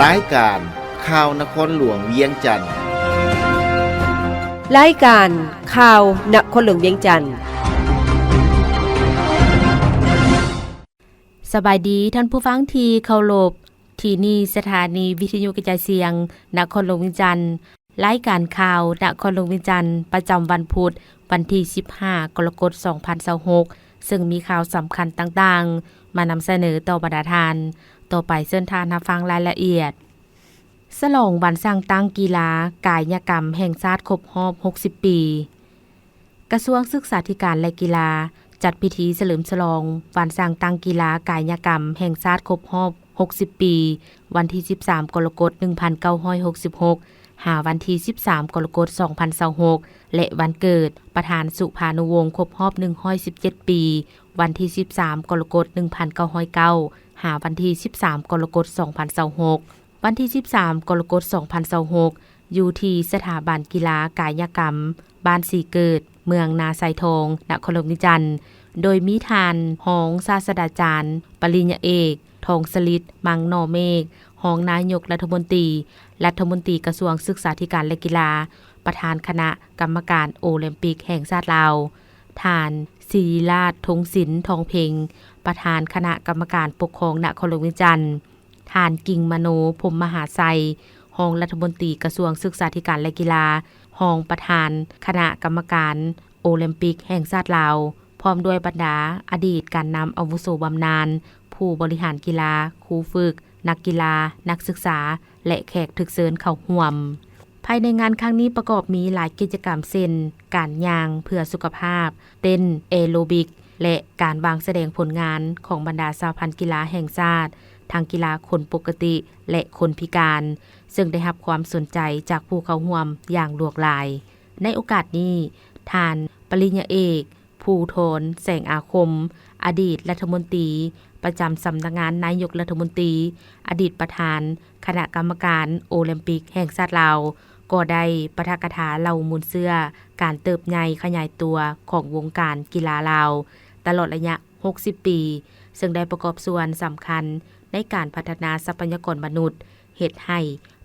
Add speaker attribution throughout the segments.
Speaker 1: รายการข่าวนครหลวงเวียงจันทน์
Speaker 2: รายการข่าวนครหลวงเวียงจันทน์สบายดีท่านผู้ฟังที่เคารพที่นี่สถานีวิทยุกระจายเสียงนครหลวงเวียงจันทน์รายการข่าวนครหลวงเวียงจันทน์ประจำวันพุธวันที่15กรกฎาคม2026ซึ่งมีข่าวสำคัญต่างๆมานำเสนอต่อบรรดาทานต่อไปเชิญทานรับฟังรายละเอียดฉลองวันสร้างตั้งกีฬากายกรรมแห่งชาติครบรอบ60ปีกระทรวงศึกษาธิการและกีฬาจัดพิธีเฉลิมฉลองวันสร้างตั้งกีฬากายกรรมแห่งชาติครบรอบ60ปีวันที่13กรกฎาคม1966หาวันที่13กรกฎาคม2026และวันเกิดประธานสุภานุวงศ์ครบรอบ117ปีวันที่13กรกฎาคม1909หาวันที่13กรกฎาคม2026วันที่13กรกฎาคม2026อยู่ที่สถาบันกีฬากายกรรมบ้านสีเกิดเมืองนาไซทองนครหลวงจันทน์โดยมีทานรองศาสตราจารย์ปริญญาเอกทองสลิดมังนอเมฆรองนายกรัฐมนตรีกระทรวงศึกษาธิการและกีฬาประธานคณะกรรมการโอลิมปิกแห่งชาติลาวทานศิริราชธงศิลป์ทองเพ็งประธานคณะกรรมการปกครองนครหลวงจันทน์ทานกิ่งมโนพรหมมหาไสยรองรัฐมนตรีกระทรวงศึกษาธิการและกีฬารองประธานคณะกรรมการโอลิมปิกแห่งชาติลาวพร้อมด้วยบรรดาอดีตการนำอาวุโสบำนาญผู้บริหารกีฬาครูฝึกนักกีฬานักศึกษาและแขกถึกเชิญเข้าร่วมภายในงานครั้งนี้ประกอบมีหลายกิจกรรมเช่นการย่างเพื่อสุขภาพเต้นแอโรบิกและการวางแสดงผลงานของบรรดาสหพันธ์กีฬาแห่งชาติทางกีฬาคนปกติและคนพิการซึ่งได้รับความสนใจจากผู้เข้าร่วมอย่างหลากหลายในโอกาสนี้ทานปริญญาเอกภูธรแสงอาคมอดีตรัฐมนตรีประจำสำนักงานนายกรัฐมนตรีอดีตประธานคณะกรรมการโอลิมปิกแห่งชาติลาวก็ได้ปาฐกถาเล่ามูลเสื้อการเติบใหญ่ขยายตัวของวงการกีฬาลาวตลอดระยะ60ปีซึ่งได้ประกอบส่วนสำคัญในการพัฒนาทรัพยากรมนุษย์เฮ็ดให้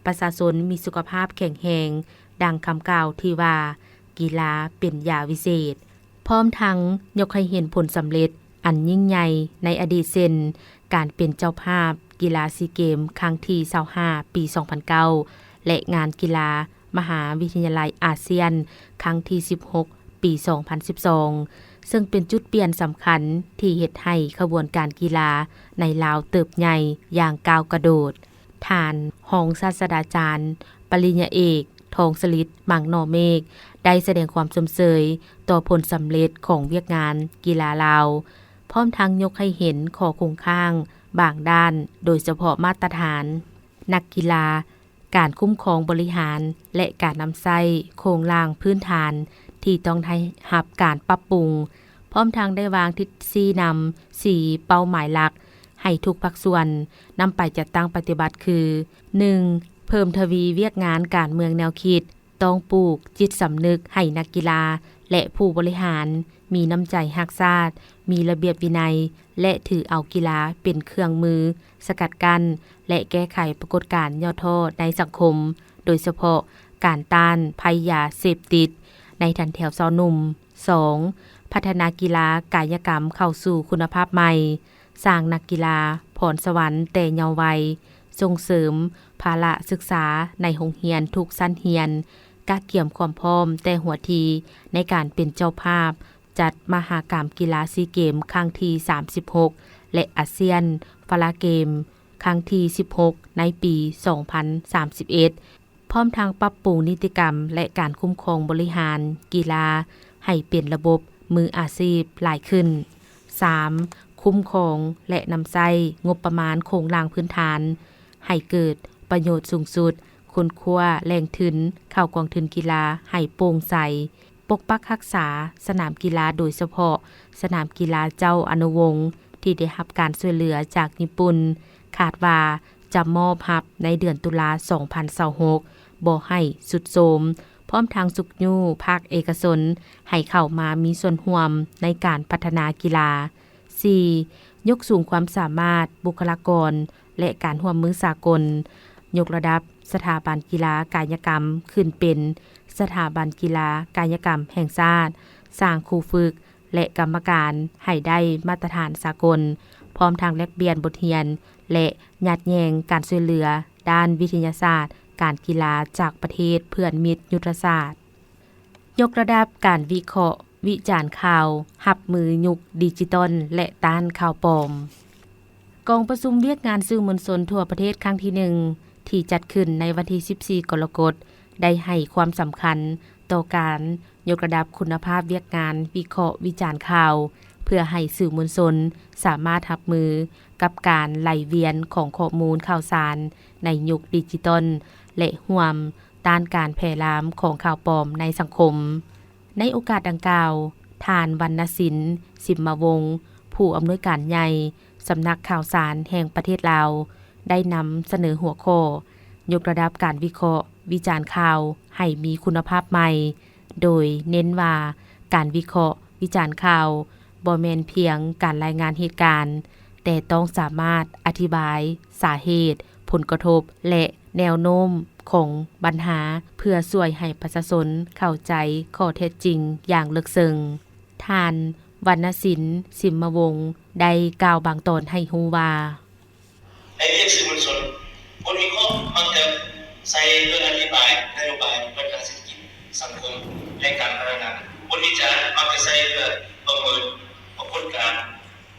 Speaker 2: ประชาชนมีสุขภาพแข็งแรงดังคำกล่าวที่ว่ากีฬาเป็นยาวิเศษพร้อมทั้งยกให้เห็นผลสำเร็จอันยิ่งใหญ่ในอดีตเช่นการเป็นเจ้าภาพกีฬาซีเกมครั้งที่25ปี2009และงานกีฬามหาวิทยาลัยอาเซียนครั้งที่16ปี2012ซึ่งเป็นจุดเปลี่ยนสำคัญที่เฮ็ดให้ขบวนการกีฬาในลาวเติบใหญ่อย่างก้าวกระโดดทานรองศาสตราจารย์ปริญญาเอกทองสลิดมังนอเมฆได้แสดงความสมเสยต่อผลสำเร็จของเวียกงานกีฬาลาวพร้อมทั้งยกให้เห็นข้อคงข้างบางด้านโดยเฉพาะมาตรฐานนักกีฬาการคุ้มครองบริหารและการนำใช้โครงล่างพื้นฐานที่ต้องได้รับการปรับปรุงพร้อมทั้งได้วางทิศชี้นำ4เป้าหมายหลักให้ทุกภาคส่วนนำไปจัดตั้งปฏิบัติคือ 1. เพิ่มทวีเวียกงานการเมืองแนวคิดต้องปลูกจิตสำนึกให้นักกีฬาและผู้บริหารมีน้ำใจรักชาติมีระเบียบวินัยและถือเอากีฬาเป็นเครื่องมือสกัดกั้นและแก้ไขปรากฏการณ์ย่อท้อในสังคมโดยเฉพาะการต้านภัยยาเสพติดในทันแถวซอหนุ่ม 2. พัฒนากีฬากายกรรมเข้าสู่คุณภาพใหม่สร้างนักกีฬาพรสวรรค์แต่เยาว์วัยส่งเสริมภาระศึกษาในโรงเรียนทุกชั้นเรียนกะเกี่ยมความพร้อมแต่หัวทีในการเป็นเจ้าภาพจัดมหกรรมกีฬาซีเกมครั้งที่36และอาเซียนฟาราเกมครั้งที่16ในปี2031พร้อมทางปรับปรุงนิติกรรมและการคุ้มครองบริหารกีฬาให้เป็นระบบมืออาชีพหลายขึ้น 3. คุ้มครองและนำใช้งบประมาณโครงสร้างพื้นฐานให้เกิดประโยชน์สูงสุดคนครัวแหล่งทุนเข้ากองทุนกีฬาให้โปร่งใสปกปักรักษาสนามกีฬาโดยเฉพาะสนามกีฬาเจ้าอนุวงศ์ที่ได้รับการช่วยเหลือจากญี่ปุ่นคาดว่าจะมอบรับในเดือนตุลา2026บ่ให้สุดโทรมพร้อมทางสุขยู่ภาคเอกชนให้เข้ามามีส่วนร่วมในการพัฒนากีฬา 4. ยกสูงความสามารถบุคลากรและการร่วมมือสากล ยกระดับสถาบันกีฬากายกรรมขึ้นเป็นสถาบันกีฬากายกรรมแห่งชาติสร้างครูฝึกและกรรมการให้ได้มาตรฐานสากลพร้อมทางแลกเปลี่ยนบทเรียนและยัดแยงการช่วยเหลือด้านวิทยาศาสตร์การกีฬาจากประเทศเพื่อนมิตรยุทธศาสตร์ยกระดับการวิเคราะห์วิจารณ์ข่าวรับมือยุคดิจิตอลและต้านข่าวปลอมกองประชุมเวียกงานสื่อมวลชนทั่วประเทศครั้งที่1ที่จัดขึ้นในวันที่14กรกฎาคมได้ให้ความสำคัญต่อการยกระดับคุณภาพเวียกงานวิเคราะห์วิจารณ์ข่าวเพื่อให้สื่อมวลชนสามารถรับมือกับการไหลเวียนของข้อมูลข่าวสารในยุคดิจิตอลและร่วมต้านการแพร่ลามของข่าวปลอมในสังคมในโอกาสดังกล่าวท่านวรรณศิลป์สิมมวงศ์ผู้อำนวยการใหญ่สำนักข่าวสารแห่งประเทศลาวได้นำเสนอหัวข้อยกระดับการวิเคราะห์วิจารณ์ข่าวให้มีคุณภาพใหม่โดยเน้นว่าการวิเคราะห์วิจารณ์ข่าวบ่แม่นเพียงการรายงานเหตุการณ์แต่ต้องสามารถอธิบายสาเหตุผลกระทบและแนวโน้มของปัญหาเพื่อช่วยให้ประชาชนเข้าใจข้อเท็จจริงอย่างลึกซึ้งท่านวรรณศิลป์สิมมวงศ์ได้กล่าวบางตอนให้ฮู้ว่า
Speaker 3: ในเรื่องสื่อมวลชนบทวิเคราะห์มักจะใส่เพื่ออธิบายนโยบายด้านการเศรษฐกิจสังคมและการพัฒนาบทวิจารณ์มักจะใส่เพื่อประเมินปรากฏการณ์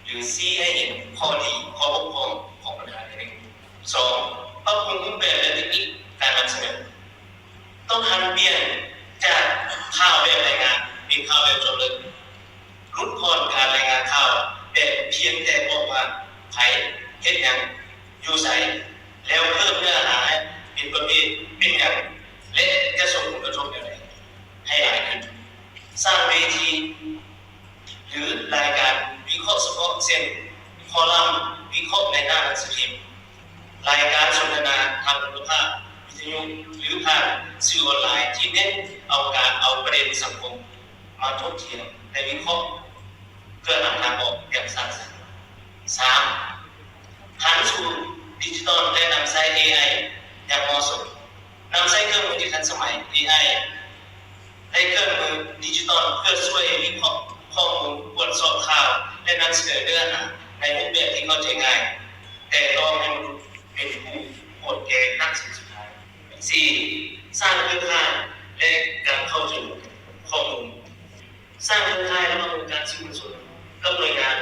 Speaker 3: หรือชี้ให้เห็นข้อดีข้อบกพร่องของปัญหาหนึ่งสองปรับปรุงรูปแบบและเทคนิคการนำเสนอต้องหันเปลี่ยนจากข่าวแบบรายงานเป็นข่าวแบบจดลึกลดผ่อนการรายงานข่าวแบบเพียงแต่บอกว่าใครเฮ็ดหยังอยู่ไสแล้วเพิ่มเนื้อหาเป็นประเภทเป็นอย่างและจะส่งผลกระทบอย่างไรให้หลายขึ้นสร้างเวทีหรือรายการวิเคราะห์เฉพาะเช่นคอลัมน์วิเคราะห์ในหน้าหนังสือพิมพ์รายการสนทนาทางคุณภาพวิทยุหรือผ่านสื่อออนไลน์ที่เน้นเอาประเด็นสังคมมาถกเถียงและวิเคราะห์เพื่อหาทางออกอย่างสร้างสรรค์ 3. หันสู่ดิจิทัลและนำใช้ AI อย่างเหมาะสมนำใช้เครื่องมือที่ทันสมัย AI และเครื่องมือดิจิทัลเพื่อช่วยวิเคราะห์ข้อมูลตรวจสอบข่าวและนำเสนอเนื้อหาในรูปแบบที่เข้าใจง่ายแต่ต้องให้มนุษย์เป็นผู้โหดแก่นักสื่อสุดท้าย 4. สร้างเครือข่ายและการเข้าถึงข้อมูลสร้างเครือข่ายระหว่างองค์การสื่อมวลชนกับหน่วยงาน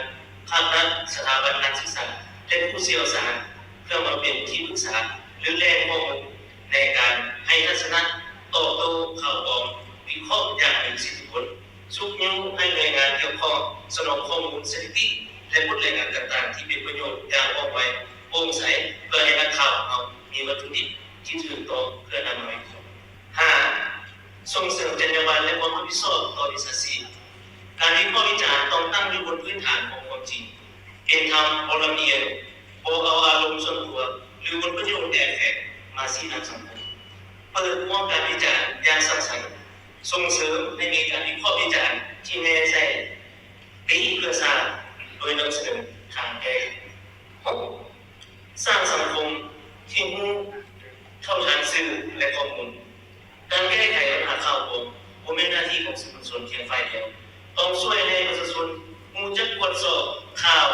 Speaker 3: ภาครัฐสถาบันการศึกษาและผู้เชี่ยวชาญเพื่อมาเป็นที่ปรึกษาหรือแหล่งข้อมูลในการให้ทัศนะตอบโต้ข่าวปลอมวิเคราะห์อย่างมีประสิทธิผลชุกนิ้วให้หน่วยงานเกี่ยวข้องสนองข้อมูลสถิติและบทรายงานต่างๆที่เป็นประโยชน์อย่างออกไว้โปร่งใสเพื่อให้นักข่าวเอามีวัตถุดิบที่ถูกต้องเพื่อนำมาวิเคราะห์ 5. ส่งเสริมจรรยาบรรณและความรับผิดชอบต่อดิสซีการวิเคราะห์วิจารณ์ต้องตั้งอยู่บนพื้นฐานของความจริงเป็นธรรมบ่ลำเอียงบ่เอาอารมณ์ส่วนตัวหรือบนประโยชน์แอบแฝงมาชี้นำสังคมเปิดมองการวิจารณ์อย่างสร้างสรรค์ส่งเสริมให้มีการวิเคราะห์วิจารณ์ที่แน่ใจตีเพื่อสร้างโดยนำเสนอทางแก้ 6. สร้างสังคมที่รู้เท่าทันสื่อและข้อมูลการแก้ไขปัญหาข่าวปลอมบ่แม่นหน้าที่ของสื่อมวลชนเพียงฝ่ายเดียวต้องช่วยให้ประชาชนรู้จักตรวจสอบข่าว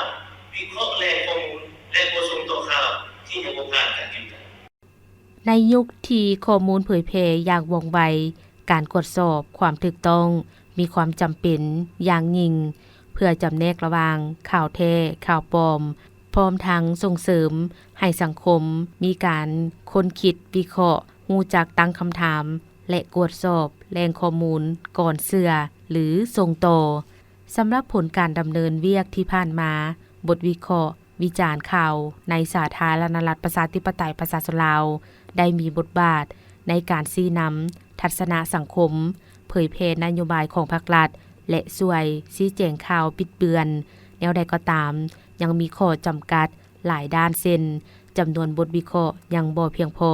Speaker 3: วิเคราะห์แหล่งข้อมูลและประสงค์ต่อข่าวที่ยังบ่ผ่านการยืนยัน
Speaker 2: ในยุคที่ข้อมูลเผยแพร่อย่างว่องไวการตรวจสอบความถูกต้องมีความจำเป็นอย่างยิ่งเพื่อจำแนกระหว่างข่าวแท้ข่าวปลอมพร้อมทั้งส่งเสริมให้สังคมมีการค้นคิดวิเคราะห์รู้จักตั้งคำถามและตรวจสอบแหล่งข้อมูลก่อนเชื่อหรือส่งต่อสำหรับผลการดำเนินเวียกที่ผ่านมาบทวิเคราะห์วิจารณ์ข่าวในสาธารณรัฐประชาธิปไตยประชาชนลาวได้มีบทบาทในการชี้นำทัศนะสังคมเผยแพร่นโยบายของภาครัฐและช่วยชี้แจงข่าวปิดเบือนแนวใดก็ตามยังมีข้อจำกัดหลายด้านเช่นจำนวนบทวิเคราะห์ยังบ่เพียงพอ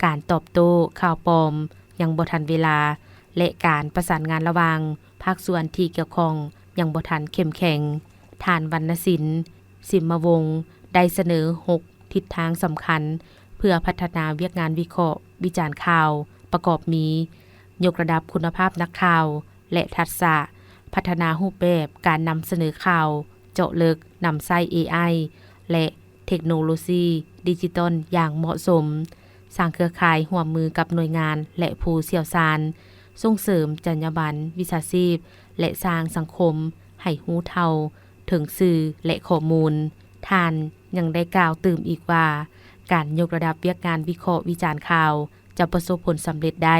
Speaker 2: การตอบโต้ข่าวปลอมยังบ่ทันเวลาและการประสานงานระหว่างภาคส่วนที่เกี่ยวข้องยังบ่ทันเข้มแข็งท่านวรรณศิลป์สิมมวงศ์ได้เสนอ6ทิศทางสำคัญเพื่อ พื่อพัฒนาเวียกงานวิเคราะห์วิจารณ์ข่าวประกอบมียกระดับคุณภาพนักข่าวและทักษะพัฒนารูปแบบการนำเสนอข่าวเจาะลึกนำใช้ AI และเทคโนโลยีดิจิตอลอย่างเหมาะสมสร้างเครือข่ายร่วมมือกับหน่วยงานและผู้เชี่ยวชาญส่งเสริมจรรยาบรรณวิชาชีพและสร้างสังคมให้รู้เท่าถึงสื่อและข้อมูลท่านยังได้กล่าวเติมอีกว่าการยกระดับเวียกงานวิเคราะห์วิจารณ์ข่าวจะประสบผลสำเร็จได้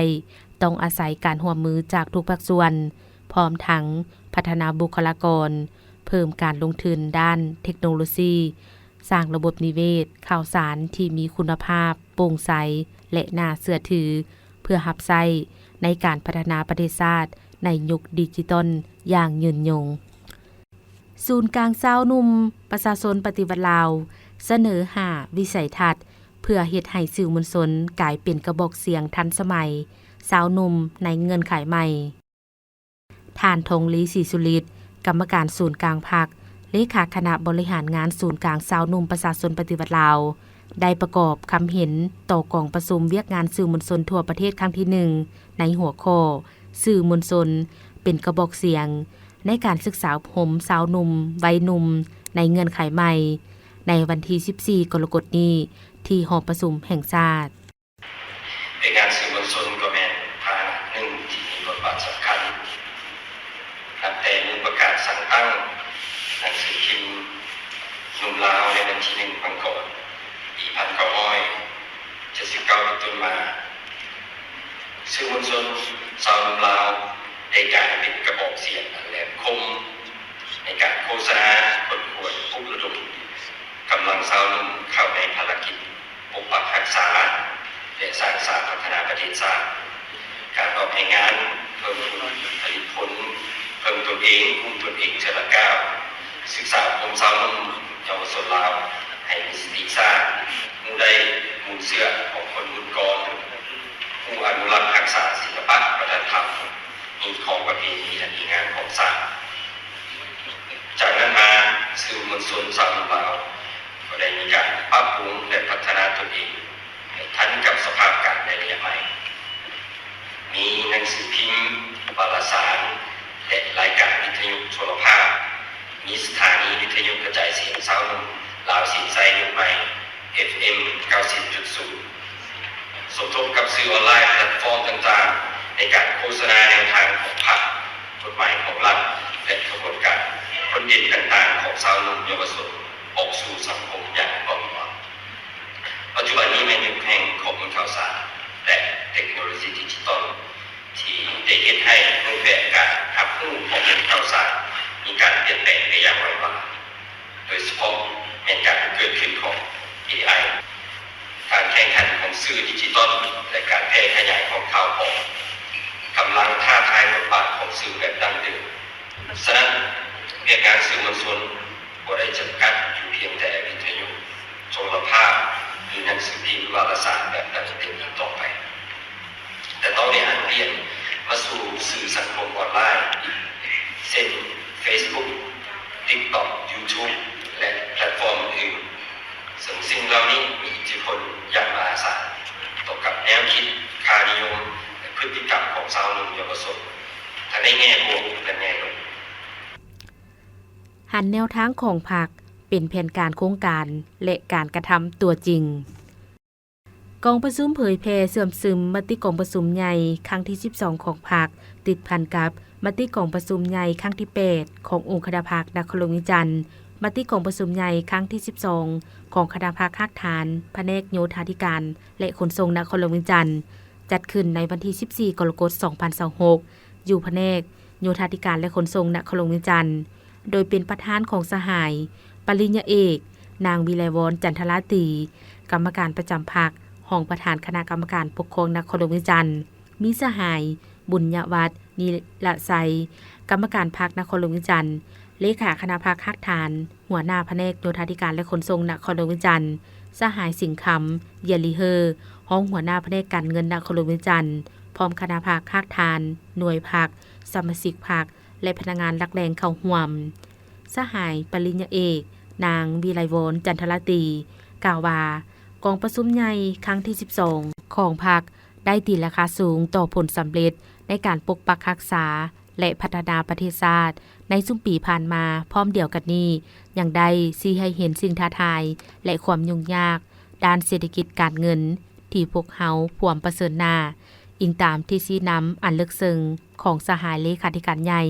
Speaker 2: ต้องอาศัยการร่วมมือจากทุกภาคส่วนพร้อมทั้งพัฒนาบุคลากรเพิ่มการลงทุนด้านเทคโนโลยีสร้างระบบนิเวศข่าวสารที่มีคุณภาพโปร่งใสและน่าเชื่อถือเพื่อรับใช้ในการพัฒนาประเทศชาติในยุคดิจิตอลอย่างยืนยงศูนย์กลางชาวหนุ่มประชาชนปฏิวัติลาวเสนอหาวิสัยทัศน์เพื่อเฮ็ดให้สื่อมวลชนกลายเป็นกระบอกเสียงทันสมัยชาวหนุ่มในเงินขายใหม่ท่านธงลีศรีสุริตกรรมการศูนย์กลางพรรคเลขาคณะบริหารงานศูนย์กลางชาวหนุ่มประชาชนปฏิวัติลาวได้ประกอบคำเห็นต่อกองประชุมเวียกงานสื่อมวลชนทั่วประเทศครั้งที่1ในหัวข้อสื่อมวลชนเป็นกระบอกเสียงในการศึกษาผมชาวหนุ่มวัยหนุ่มในเงินขายใหม่ในวันที่14กรกฎาคมนี้ที่หอประชุมแห่งชาติ
Speaker 3: เป็นงานสื่อมวลชนก็แม่นภาคหนึ่งที่มีบทบาทสำคัญนับแต่มีประกาศสั่งตั้งหนังสือพิมพ์หนุ่มลาวในวันที่1ปังก่อนปี1979เป็นต้นมาสื่อมวลชนชาวหนุ่มลาวได้กลายเป็นกระบอกเสียงอันแหลมคมในการโฆษณาคนควรปลุกระดมกำลังชาวหนุ่มเข้าในภารกิจปกปักรักษาและสร้างสรรค์พัฒนาประเทศชาติการออกให้งานเพิ่มทุนผลิตผลเพิ่มตนเองคุมตนเองเฉลิมก้าวศึกษาผมชาวหนุ่มเยาวชนลาวให้มีสติสร้างมูได้มูเสื่อของคนรุ่นก่อนผู้อนุรักษ์รักษาศิลปะวัฒนธรรมมีของประเพณีและงานของศาสตร์จากนั้นมาสื่อมวลชนชาวลาวก็ได้มีการปรับปรุงและพัฒนาตนเองให้ทันกับสภาพการในระยะใหม่มีหนังสือพิมพ์วารสารและรายการวิทยุโทรภาพมีสถานีวิทยุกระจายเสียงชาวหนุ่มลาวสินไซยุคใหม่ FM 90.0 สมทบกับสื่อออนไลน์แพลตฟอร์มต่างๆในการโฆษณาแนวทางของพรรคกฎหมายของรัฐและขบวนการคนเด่นต่างๆของชาวหนุ่มเยาวชนออกสู่สังคมอย่างกว้างขวางปัจจุบันนี้ในยุคแห่งข้อมูลข่าวสารและเทคโนโลยีดิจิทัลที่ได้เฮ็ดให้รูปแบบการรับรู้ข้อมูลข่าวสารมีการเปลี่ยนแปลงไปอย่างไววาโดยเฉพาะในการเกิดขึ้นของ AI การแข่งขันของสื่อดิจิทัลและการแพร่ขยายของข่าวของกำลังท้าทายบทบาทของสื่อแบบดั้งเดิมฉะนั้นเรื่องการสื่อมวลชนบ่ได้จำกัดอยู่เพียงแต่วิทยุโทรภาพหรือหนังสือพิมพ์วารสารแบบดั้งเดิมอีกต่อไปแต่ต้องได้หันเปลี่ยนมาสู่สื่อสังคมออนไลน์เช่น Facebook TikTok YouTube และแพลตฟอร์มอื่นซึ่งสิ่งเหล่านี้มีอิทธิพลอย่างมหาศาลต่อกับแนวคิดค่านิยมและพฤติกรรมของชาวหนุ่มเยาวชนทั้งในแง่บวกและแง่ลบ
Speaker 2: หันแนวทางของพรรคเป็นแผนการโครงการและการกระทำตัวจริงกองประชุมเผยแพร่เสื่อมซึมมติกองประชุมใหญ่ครั้งที่12ของพรรคติดพันกับมติกองประชุมใหญ่ครั้งที่8ขององค์คณะพรรคนครหลวงวิจันทร์มติกองประชุมใหญ่ครั้งที่12ของคณะพรรคฮักฐานแผนกโยธาธิการและขนส่งนครหลวงวิจันทร์จัดขึ้นในวันที่14กรกฎาคม2026อยู่แผนกโยธาธิการและขนส่งนครหลวงวิจันทร์โดยเป็นประธานของสหายปริญญาเอกนางวิไลวรจันทราตรีกรรมการประจำพรรคห้องประธานคณะกรรมการปกครองนครหลวงวิจันทร์มีสหายบุญญวัฒน์นิรไสกรรมการพรรคนครหลวงวิจันทร์เลขาคณะพรรคฮักฐานหัวหน้าแผนกโยธาธิการและขนส่งนครหลวงวิจันทร์สหายสิงห์คำเยลีเฮอห้องหัวหน้าแผนกการเงินนครหลวงวิจันทร์พร้อมคณะพรรคฮักฐานหน่วยพรรคสมาชิกพรรคและพนักงานหลักแรงเข้าร่วมสหายปริญญาเอกนางวิไลวรจันทราตรีกล่าวว่าก กองประชุมใหญ่ครั้งที่12ของพรรคได้ตีราคาสูงต่อผลสำเร็จในการปกปักรักษาและพัฒนาประเทศชาติในซุ่มปีผ่านมาพร้อมเดียวกันนี้ยังได้ชี้ให้เห็นสิ่งท้าทายและความยุ่งยากด้านเศรษฐกิจการเงินที่พวกเฮาพวมประเสริฐหน้าอิงตามที่ชี้นำอันลึกซึ้งของสหายเลขาธิการใหญ่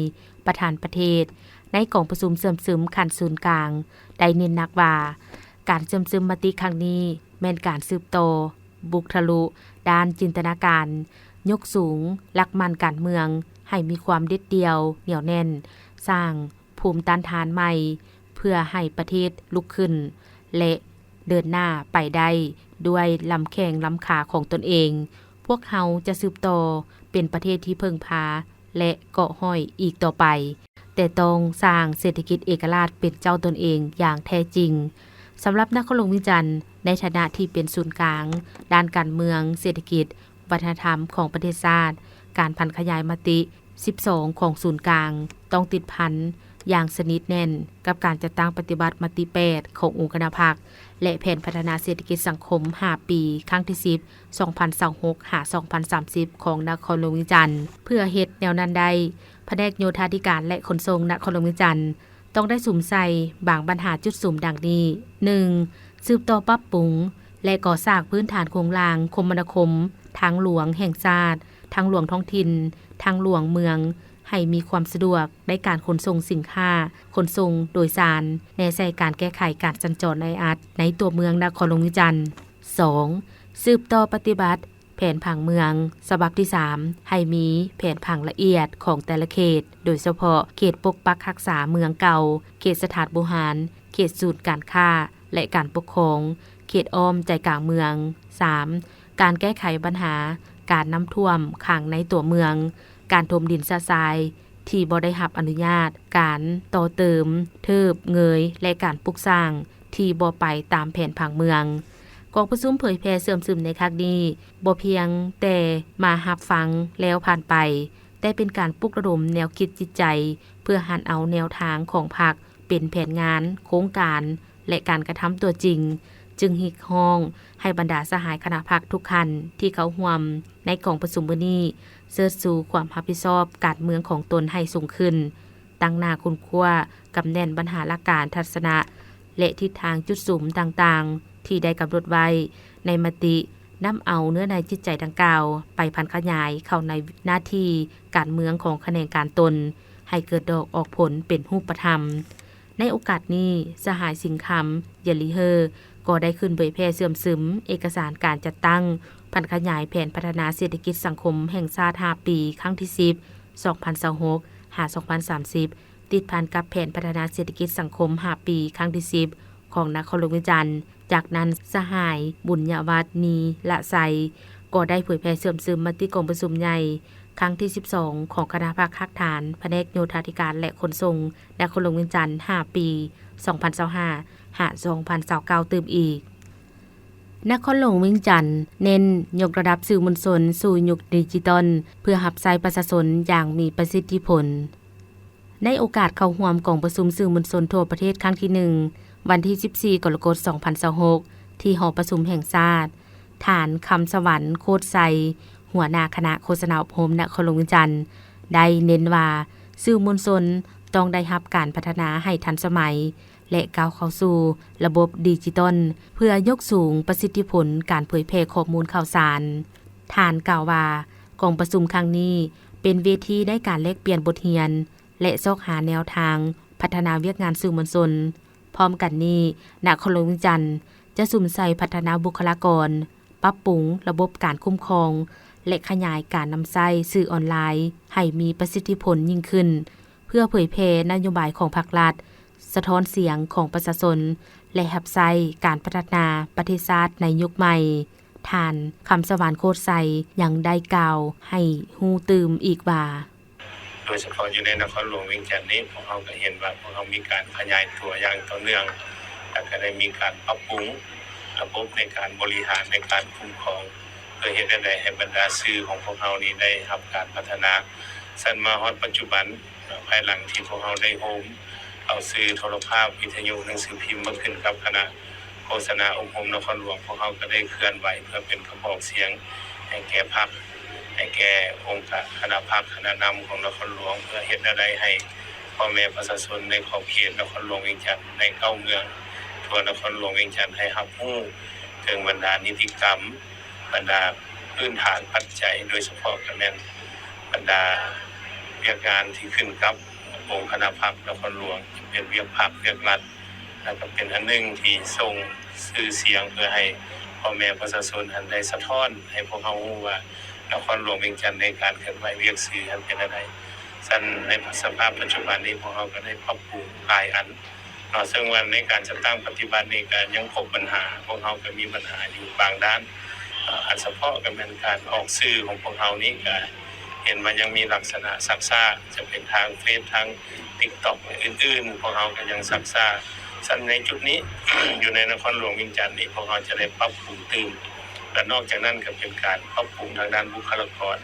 Speaker 2: ประธานประเทศในกองประชุมเสริมซึมขั้นศูนย์กลางได้เน้นหนักว่าการเสริมซึมมติครั้งนี้แม่นการสืบโตอบุกทะลุด้านจินตนาการยกสูงหลักมั่นการเมืองให้มีความเด็ดเดี่ยวเหนียวแน่นสร้างภูมิต้านทานใหม่เพื่อให้ประเทศลุกขึ้นและเดินหน้าไปได้ด้วยลำแข้งลำขาของตนเองพวกเขาจะสืบต่อเป็นประเทศที่พึ่งพาและเกาะห้อยอีกต่อไปแต่ต้องสร้างเศรษฐกิจเอกราชเป็นเจ้าตนเองอย่างแท้จริงสำหรับนครหลวงวิจันทร์ในฐานะที่เป็นศูนย์กลางด้านการเมืองเศรษฐกิจวัฒนธรรมของประเทศชาติการพันขยายมติ12ของศูนย์กลางต้องติดพันอย่างสนิทแน่นกับการจัดตั้งปฏิบัติมติ8ขององค์คณะพรรคและแผนพัฒนาเศรษฐกิจสังคม5ปีครั้งที่10 2026-2030ของนครหลวงวิจันทร์เพื่อเฮ็ดแนวนั้นได้แผนกโยธาธิการและขนส่งนครหลวงวิจันทร์ต้องได้สุ่มใส่บางปัญหาจุดสุ่มดังนี้ 1. สืบต่อปรับปรุงและก่อสร้างพื้นฐานโครงสร้างคมนาคมทางหลวงแห่งชาติทางหลวงท้องถิ่นทางหลวงเมืองให้มีความสะดวกในการขนส่งสินค้าขนส่งโดยสารแนใส่การแก้ไขการสัญจรในอัดในตัวเมืองนครหลวงวิจันทร์ 2. สืบต่อปฏิบัติแผนผังเมืองฉบับที่3ให้มีแผนผังละเอียดของแต่ละเขตโดยเฉพาะเขตปกปักรักษาเมืองเก่าเขตสถานบริหารเขตศูนย์การค้าและการปกครองเขตอ้อมใจกลางเมือง 3. การแก้ไขปัญหาการน้ำท่วมขังในตัวเมืองการถมดินทรายที่บ่ได้รับอนุญาตการต่อเติมเทิบเงยและการปลูกสร้างที่บ่ไปตามแผนผังเมืองกองประชุมเผยแพร่เสื่อมซึมในครั้งนี้บ่เพียงแต่มารับฟังแล้วผ่านไปแต่เป็นการปลุกระดมแนวคิดจิตใจเพื่อหันเอาแนวทางของพรรคเป็นแผนงานโครงการและการกระทำตัวจริงจึงฮิกฮ้องให้บรรดาสหายคณะพรรคทุกคันที่เขาร่วมในกองประชุมมื้อนี้เสิร์ชสู่ความรับผิดชอบการเมืองของตนให้สูงขึ้นตั้งหน้าคุณคั่วกับแน่นปัญหาละการทัศนะและทิศทางจุดสูงต่างๆที่ได้กำหนดไว้ในมตินำเอาเนื้อในจิตใจดังกล่าวไปพันขยายเข้าในหน้าที่การเมืองของคะแนนการตนให้เกิดดอกออกผลเป็นรูปธรรมในโอกาสนี้สหายสิงคำเยลิเฮอร์ก็ได้ขึ้นเผยแพร่เสื่อมซึมเอกสารการจัดตั้งพันขยายแผนพัฒนาเศรษฐกิจสังคมแห่งชาติ5ปีครั้งที่10 2026-2030ติดพันกับแผนพัฒนาเศรษฐกิจสังคม5ปีครั้งที่10ของนครหลวงวิจันทร์จากนั้นสหายบุญญวัฒนีละไซก็ได้เผยแพร่เสื่อมซึมมติกองประชุมใหญ่ครั้งที่12ของคณะพรรคคักฐานแผนกโยธาธิการและขนส่งนครหลวงวิจันทร์5ปี2025-2029ตื่มอีกนครหลวงเวียงจันทน์เน้นยกระดับสื่อมวลชนสู่ยุคดิจิทัลเพื่อรับใช้ประชาชนอย่างมีประสิทธิผลในโอกาสเข้าร่วมกองประชุมสื่อมวลชนทั่วประเทศครั้งที่1วันที่14กรกฎาคม2026ที่หอประชุมแห่งชาติฐานคำสวรรค์โคตรไซหัวหน้าคณะโฆษณาอบรมนครหลวงเวียงจันทน์ได้เน้นว่าสื่อมวลชนต้องได้รับการพัฒนาให้ทันสมัยและก้าวเข้าสู่ระบบดิจิทัลเพื่อยกสูงประสิทธิผลการเผยแพร่ข้อมูลข่าวสารฐานกล่าวว่ากองประชุมครั้งนี้เป็นเวทีได้การแลกเปลี่ยนบทเรียนและซอกหาแนวทางพัฒนาเวียกงานสื่อมวลชนพร้อมกันนี้นครหลวงเวียงจันทน์จะสุ่มใส่พัฒนาบุคลากรปรับปรุงระบบการคุ้มครองและขยายการนำใช้สื่อออนไลน์ให้มีประสิทธิผลยิ่งขึ้นเพื่อเผยแพร่นโยบายของภาครัฐสะท้อนเสียงของประชาชนและรับใช้การพัฒนาประเทศชาติในยุคใหม่ท่านคำสวรรค์โคตรไซยังได้กล่าวให้ฮู้ตื่มอีกว่า
Speaker 3: โดยเฉพาะอยู่ในนครหลวงเวียงจันทน์นี้พวกเราก็เห็นว่าพวกเรามีการขยายตัวอย่างต่อเนื่องและก็ได้มีการปรับปรุงระบบในการบริหารในการคุ้มครองเพื่อเฮ็ดให้บรรดาสื่อของพวกเรานี้ได้รับการพัฒนาสั้นมาฮอดปัจจุบันภายหลังที่พวกเราได้โฮมเอาสื่อโทรภาพวิทยุหนังสือพิมพ์มาขึ้นกับคณะ
Speaker 4: โฆษณาองค์พรมนครหลวงพวกเขาก็ได้เคลื่อนไหวเพื่อเป็นกระบอกเสียงให้แก่พรรคให้แก่องค์คณะพรรคคณะนำของนครหลวงเพื่อเฮ็ดอะไรให้พ่อแม่ประชาชนในขอบเขตนครหลวงเวียงจันทน์ใน9เมืองทั่วนครหลวงเวียงจันทน์ให้รับรู้ถึงบรรดานิติกรรมบรรดาพื้นฐานปัจจัยโดยเฉพาะก็แม่นบรรดาเวียกงานที่ขึ้นกับองค์คณะพรรคนครหลวงเป็นเวียกพรรคเวียกรัฐแล้วก็เป็นอันหนึ่งที่ส่งสื่อเสียงเพื่อให้พ่อแม่ประชาชนอันได้สะท้อนให้พวกเขารู้ว่านครหลวงเวียงจันทน์ในการเคลื่อนไหวเวียกสื่ออันเป็นอะไรซึ่งในสภาพปัจจุบันนี้พวกเขาก็ได้ปรับปรุงหลายอันซึ่งวันในการจัดตั้งปฏิบัตินี้ก็ยังพบปัญหาพวกเขาก็มีปัญหาอยู่บางด้านอันเฉพาะก็เป็นการออกสื่อของพวกเขานี้ก็เห็นมันยังมีลักษณะซักซ่าจะเป็นทางเฟซทาง TikTok อื่นๆพวกเขาก็ยังซักซ่าซึ่งในจุดนี้ อยู่ในนครหลวงเวียงจันทน์นี่พวกเขาจะได้ปรับปรุงตื่นและนอกจากนั้นก็เป็นการปรับปรุงทางด้านบุคลากร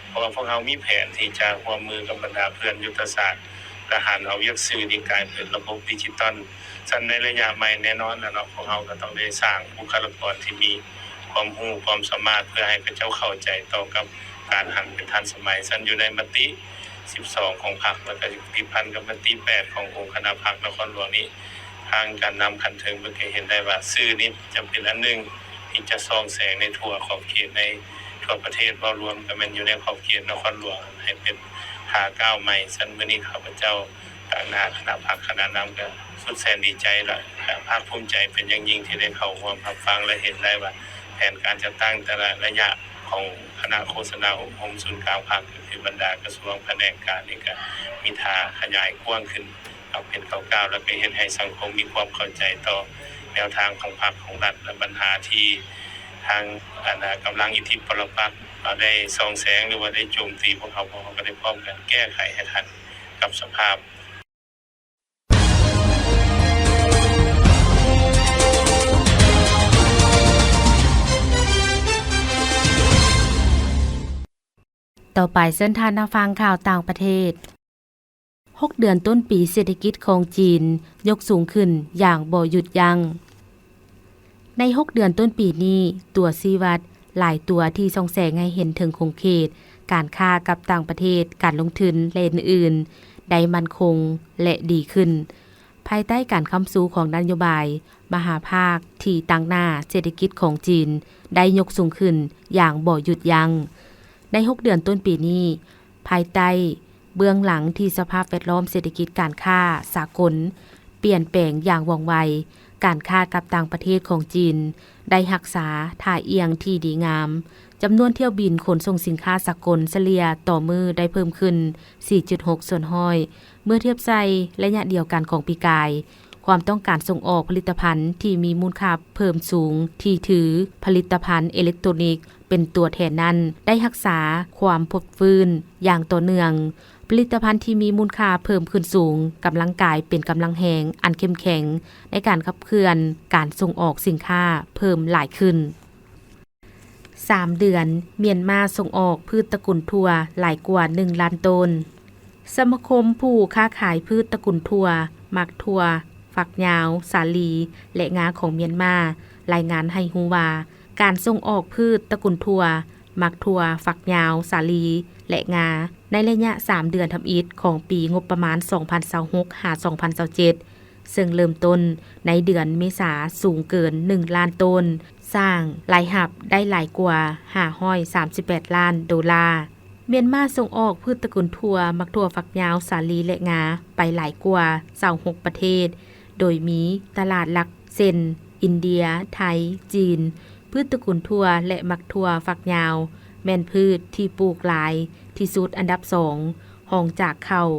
Speaker 4: เพราะว่าพวกเขามีแผนที่จะร่วมมือกับบรรดาเพื่อนยุทธศาสตร์และหันเอาเวียกสื่อนี้กลายเป็นระบบดิจิตอลซึ่งในระยะใหม่แน่นอนแล้วเนาะพวกเขาก็ต้องได้สร้างบุคลากรที่มีความรู้ความสามารถเพื่อให้เขาเจ้าเข้าใจต่อกับการหันเป็นทันสมัยซึ่งอยู่ในมติ12ของพรรคแล้วก็ติดพันกับมติ8ขององค์คณะพรรคนครหลวงนี้ทางการนำคันเทิงเพื่อให้เห็นได้ว่าสื่อนี้จะเป็นอันหนึ่งที่จะส่องแสงในทั่วขอบเขตในทั่วประเทศว่ารวมกันมันอยู่ในขอบเขตนครหลวงให้เป็นทาก้าวใหม่ซึ่งมื้อนี้ข้าพเจ้าต่างหน้าคณะพรรคคณะนำก็สุดแสนดีใจและภาคภูมิใจเป็นอย่างยิ่งที่ได้เข้าร่วมรับฟังและเห็นได้ว่าแผนการจัดตั้งแต่ละระยะของคณะโฆษณาองค์พรมศูนย์กลางพรรคคือบรรดากระทรวงแผนกการนี่ก็มีท่าขยายกว้างขึ้นเอาเป็นก้าวๆแล้วก็เฮ็ดให้สังคมมีความเข้าใจต่อแนวทางของพรรคของรัฐและปัญหาที่ทางกำลังอิทธิปรปักษ์ได้ส่องแสงหรือว่าได้โจมตีพวกเขาก็ได้พร้อมกันแก้ไขให้ทันกับสภาพ
Speaker 2: ต่อไปเส้นทางฟังข่าวต่างประเทศ6เดือนต้นปีเศรษฐกิจของจีนยกสูงขึ้นอย่างบ่หยุดยัง้งใน6เดือนต้นปีนี้ตัวชี้วัดหลายตัวที่ส่องแสงให้เห็นถึงคงเขตการค้ากับต่างประเทศการลงทุนและอื่นๆได้มั่นคงและดีขึ้นภายใต้การค้ำสู้ของนโยบายมหาภาคที่ตั้งหน้าเศรษฐกิจของจีนได้ยกสูงขึ้นอย่างบ่หยุดยัง้งใน6เดือนต้นปีนี้ภายใต้เบื้องหลังที่สภาพแวดล้อมเศรษฐกิจการค้าสากลเปลี่ยนแปลงอย่างว่องไวการค้ากับต่างประเทศของจีนได้รักษาท่าเอียงที่ดีงามจำนวนเที่ยวบินขนส่งสินค้าสากลเฉลี่ยต่อมือได้เพิ่มขึ้น 4.6 ส่วนห้อยเมื่อเทียบใส่ระยะเดียวกันของปีกายความต้องการส่งออกผลิตภัณฑ์ที่มีมูลค่าเพิ่มสูงที่ถือผลิตภัณฑ์อิเล็กทรอนิกส์เป็นตัวแทนนั้นได้รักษาความพดฟื้นอย่างต่อเนื่องผลิตภัณฑ์ที่มีมูลค่าเพิ่มขึ้นสูงกำลังกายเป็นกำลังแหงอันเข้มแข็งในการขับเคลื่อนการส่งออกสินค้าเพิ่มหลายขึ้น3เดือนเมียนมาส่งออกพืชตระกูลถั่วหลายกว่า1ล้านต้นสมาคมผู้ค้าขายพืชตระกูลถั่วหมักถั่วฝักยาวสาลีและงาของเมียนมารายงานให้ฮู้ว่าการส่งออกพืชตระกูลถั่วหมักถั่วฝักยาวสาลีและงาในระยะ3เดือนทำอิฐของปีงบประมาณ 2026 หา 2027ซึ่งเริ่มต้นในเดือนเมษาสูงเกิน1ล้านต้นสร้างรายรับได้หลายกว่า538ล้านดอลลาร์เมียนมาส่งออกพืชตระกูลถั่วมักถั่วฝักยาวสาลีและงาไปหลายกว่า26ประเทศโดยมีตลาดหลักเช่นอินเดียไทยจีนพืชตระกูลถั่วและมักถั่วฝักยาวแม่นพืชที่ปลูกหลายที่สุดอันดับ2รองจากข้าว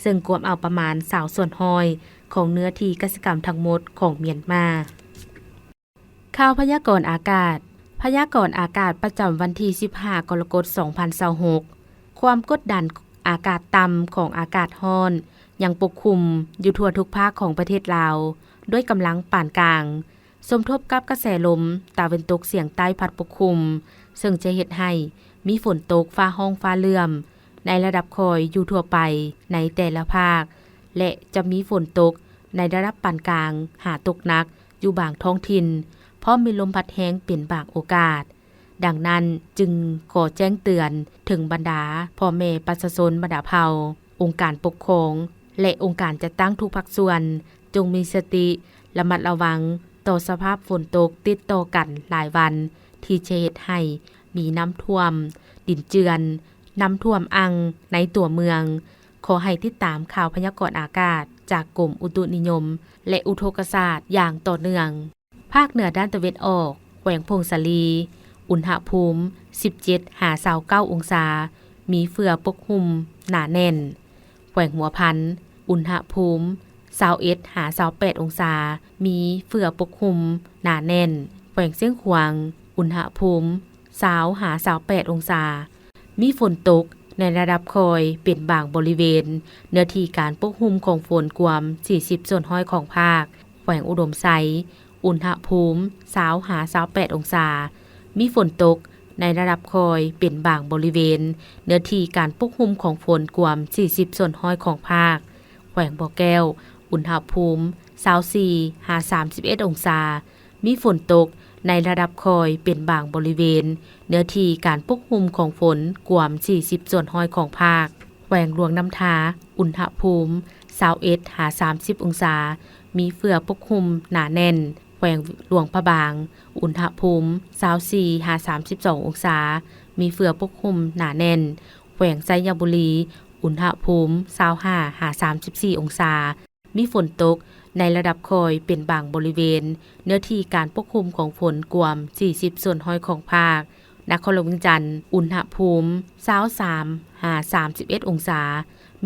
Speaker 2: ซึ่งกวมเอาประมาณ20ส่วนห้อยของเนื้อที่เกษตรกรรมทั้งหมดของเมียนมาข่าวพยากรณ์อากาศพยากรณ์อากาศประจำวันที่15กรกฎาคม2026ความกดดันอากาศต่ำของอากาศร้อนยังปกคลุมอยู่ทั่วทุกภาคของประเทศลาวด้วยกำลังปานกลางสมทบกับกระแสลมตะวันตกเฉียงใต้พัดปกคลุมซึ่งจะเฮ็ดให้มีฝนตกฟ้าห้องฟ้าเลื่อมในระดับคอยอยู่ทั่วไปในแต่ละภาคและจะมีฝนตกในระดับปานกลางหาตกหนัก อยู่บางท้องถิ่นเพราะมีลมพัดแห้งเป็นบางโอกาสดังนั้นจึงขอแจ้งเตือนถึงบรรดาพ่อแม่ประชาชนบรรดาเผ่าองค์การปกครองและองค์การจัดตั้งทุกภาคส่วนจงมีสติระมัดระวังต่อสภาพฝนตกติดต่อกันหลายวันที่จะเฮ็ดให้มีน้ำท่วมดินเจือนน้ำท่วมอังในตัวเมืองขอให้ติดตามข่าวพยากรณ์อากาศจากกรมอุตุนิยมและอุทกศาสตร์อย่างต่อเนื่องภาคเหนือด้านตะวันออกแขวงพงศาลีอุณหภูมิ 17-29 องศามีเฟือปกคลุมหนาแน่นแขวงหัวพันอุณหภูมิ 21-28 องศามีเฟือปกคลุมหนาแน่นแขวงเสียงขวางอุณหภูมิ 20-28 องศามีฝนตกในระดับคอยเป็นบางบริเวณเนื้อที่การปกคลุมของฝนกวม 40 ส่วนห้อยของภาคแขวงอุดมไซอุณหภูมิ 20-28 องศามีฝนตกในระดับคอยเป็นบางบริเวณเนื้อที่การปกคลุมของฝนกวม 40 ส่วนห้อยของภาคแขวงบ่อแก้วอุณหภูมิ 24-31 องศามีฝนตกในระดับคอยเป็นบางบริเวณเนื้อที่การปกคลุมของฝนกวม 40 ส่วนห้อยของภาคแขวงหลวงน้ำทาอุณหภูมิ 21-30 องศามีเฟือปกคลุมหนาแน่นแขวงหลวงพระบางอุณหภูมิ 24-32 องศามีเฟือปกคลุมหนาแน่นแขวงไซยบุรีอุณหภูมิ 25-34 องศามีฝนตกในระดับคอยเป็นบางบริเวณเนื้อที่การปกคลุมของฝนกวม 40 ส่วนห้อยของภาคนครหลวงจันทร์อุณหภูมิ 23-31 องศา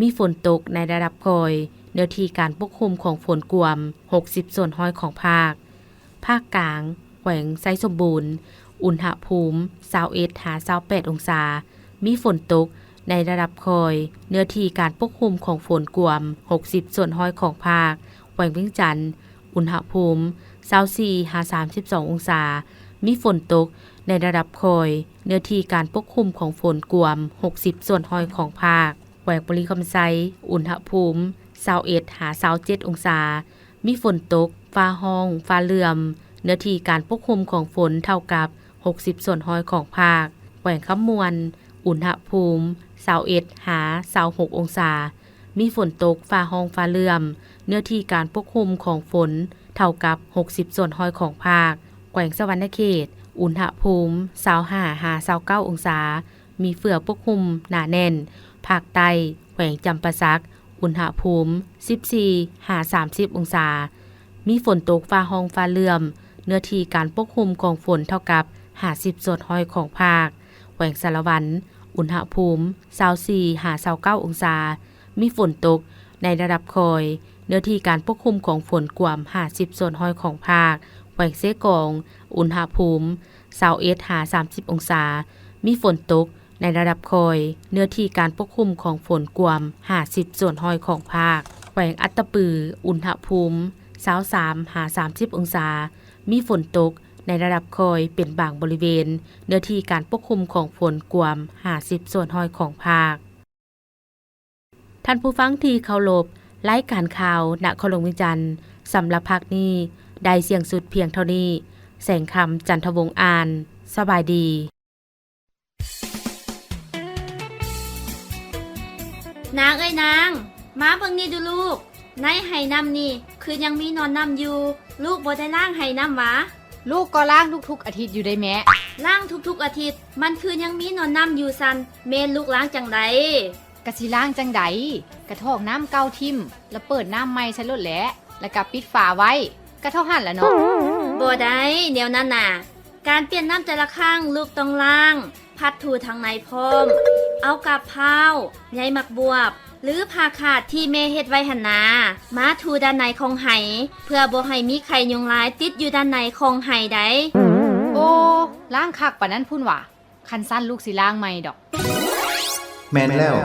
Speaker 2: มีฝนตกในระดับคอยเนื้อที่การปกคลุมของฝนกวม 60 ส่วนห้อยของภาคภาคกลางแขวงไซสมบูรณ์อุณหภูมิ 21-28 องศามีฝนตกในระดับคอยเนื้อที่การปกคลุมของฝนกวม 60 ส่วนห้อยของภาคแขวงเวียงจันทร์อุณหภูมิ 24-32 องศามีฝนตกในระดับคอยเนื้อที่การปกคลุมของฝนกวม 60 ส่วนห้อยของภาคแขวงปริคำไซอุณหภูมิ 21-27 องศามีฝนตกฟ้าห้องฟ้าเหลื่อมเนื้อที่การปกคลุมของฝนเท่ากับ 60 ส่วนห้อยของภาคแขวงคำมวลอุณหภูมิ 21-26 องศามีฝนตกฟ้าห้องฟ้าเหลื่อมเนื้อที่การปกคลุมของฝนเท่ากับ 60 ส่วนห้อยของภาคแขวงสวรรณเขตอุณหภูมิ 25-29 องศามีเฟือปกคลุมหนาแน่นภาคใต้แขวงจำปาสักอุณหภูมิ 14-30 องศามีฝนตกฟ้าห้องฟ้าเหลื่อมเนื้อที่การปกคลุมของฝนเท่ากับ 50 ส่วนห้อยของภาคแขวงสารวัตรอุณหภูมิ 24-29 องศามีฝนตกในระดับคอยเนื้อที่การปกคลุมของฝนกว่า 50 ส่วนห้อยของภาคแขวงเซกองอุณหภูมิ 21-30 องศามีฝนตกในระดับคอยเนื้อที่การปกคลุมของฝนกว่า 50 ส่วนห้อยของภาคแขวงอัตตปืออุณหภูมิ 23-30 องศามีฝนตกในระดับคอยเป็นบางบริเวณเนื้อที่การปกคลุมของฝนกว่า 50 ส่วนห้อยของภาคท่านผู้ฟังที่เคารพรายการข่าวนครหลวงวิจันทร์สำหรับภาคนี้ได้เสียงสุดเพียงเท่านี้แสงคำจันทวงศ์อ่านสบายดี
Speaker 5: นางเอ้ยนางมาเบิ่งนี่ดูลูกในไหน้ำนี่คือยังมีนอนน้ำอยู่ลูกบ่ได้ล้างไหน้ำหวะ
Speaker 6: ลูกก็ล้างทุกๆอาทิตย์อยู่ได้แม่
Speaker 5: ล้างทุกๆอาทิตย์มันคือยังมีนอนน้ำอยู่ซันเมนลูกล้างจังได
Speaker 6: กะสิล้างจังไดกระทอกน้ำเก่าทิ่มแล้วเปิดน้ำใหม่ใส่รถแหละแล้วก็ปิดฝาไว้ก็เท่าหั่นละเนาะ
Speaker 5: บ่ได้แนวนั้นน่ะการเปลี่ยนน้ำแต่ละครั้งลูกต้องล้างพัดถูทางในพร้อมเอากับพร้าวใยหมักบวบหรือผ้าขาดที่แม่เฮ็ดไว้หั่นนามาถูด้านในของไหเพื่อบ่ให้มีไข่ยุงลายติดอยู่ด้านในของไหได้
Speaker 6: โอ้ล้างคักปานนั้นพุ่นว่ะคันสั้นลูกสิล้างใหม่ดอก
Speaker 1: แม่นแล้ว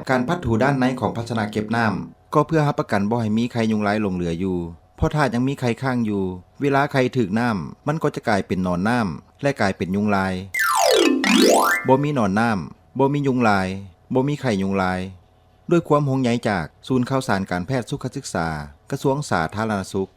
Speaker 1: การพัดถูด้านในของภาชนะเก็บน้ำก็เพื่อรับประกันบ่ให้มีไข่ยุงลายหลงเหลืออยู่เพราะถ้ายังมีไข่ข้างอยู่เวลาไข่ถึกน้ำมันก็จะกลายเป็นหนอนน้ำและกลายเป็นยุงลายบ่มีหนอนน้ำบ่มียุงลายบ่มีไข่ยุงลายด้วยความห่วงใยจากศูนย์ข่าวสารการแพทย์สุขศึกษากระทรวงสาธารณสุข